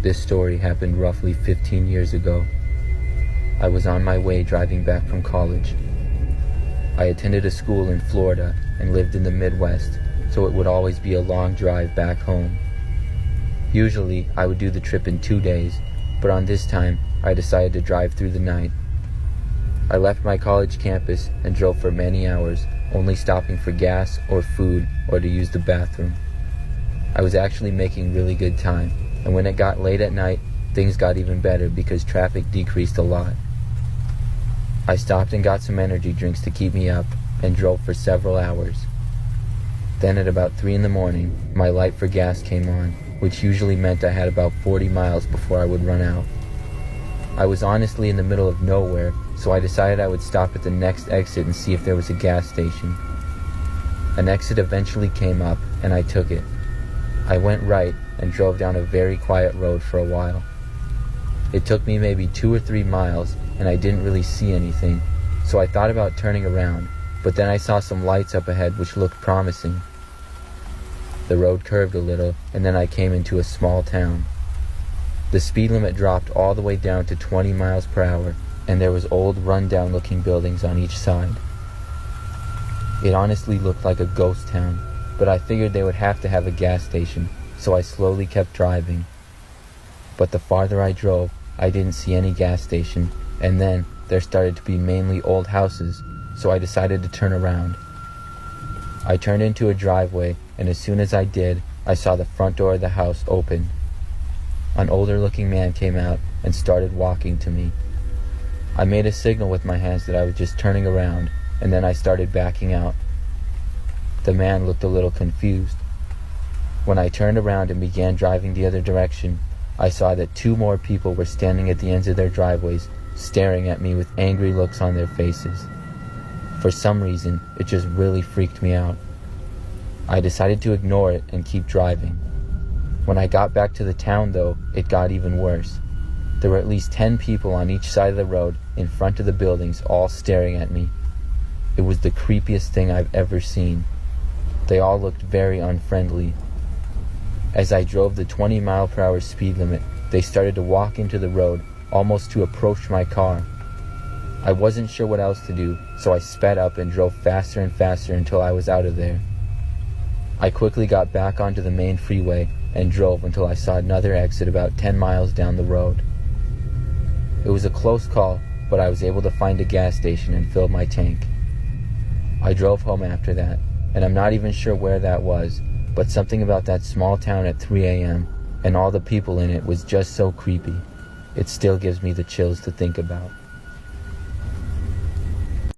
This story happened roughly 15 years ago. I was on my way driving back from college. I attended a school in Florida and lived in the Midwest, so it would always be a long drive back home. Usually, I would do the trip in 2 days, but on this time, I decided to drive through the night. I left my college campus and drove for many hours, only stopping for gas or food or to use the bathroom. I was actually making really good time, and when it got late at night, things got even better because traffic decreased a lot. I stopped and got some energy drinks to keep me up and drove for several hours. Then at about 3 in the morning, my light for gas came on, which usually meant I had about 40 miles before I would run out. I was honestly in the middle of nowhere, so I decided I would stop at the next exit and see if there was a gas station. An exit eventually came up, and I took it. I went right and drove down a very quiet road for a while. It took me maybe 2 or 3 miles, and I didn't really see anything, so I thought about turning around, but then I saw some lights up ahead which looked promising. The road curved a little, and then I came into a small town. The speed limit dropped all the way down to 20 miles per hour, and there was old, run-down looking buildings on each side. It honestly looked like a ghost town, but I figured they would have to have a gas station, so I slowly kept driving. But the farther I drove, I didn't see any gas station, and then there started to be mainly old houses, so I decided to turn around. I turned into a driveway, and as soon as I did, I saw the front door of the house open. An older-looking man came out and started walking to me. I made a signal with my hands that I was just turning around, and then I started backing out. The man looked a little confused. When I turned around and began driving the other direction, I saw that 2 more people were standing at the ends of their driveways, staring at me with angry looks on their faces. For some reason, it just really freaked me out. I decided to ignore it and keep driving. When I got back to the town, though, it got even worse. There were at least 10 people on each side of the road in front of the buildings, all staring at me. It was the creepiest thing I've ever seen. They all looked very unfriendly. As I drove the 20-mile-per-hour speed limit, they started to walk into the road, almost to approach my car. I wasn't sure what else to do, so I sped up and drove faster and faster until I was out of there. I quickly got back onto the main freeway and drove until I saw another exit about 10 miles down the road. It was a close call, but I was able to find a gas station and fill my tank. I drove home after that, and I'm not even sure where that was, but something about that small town at 3 a.m. and all the people in it was just so creepy. It still gives me the chills to think about.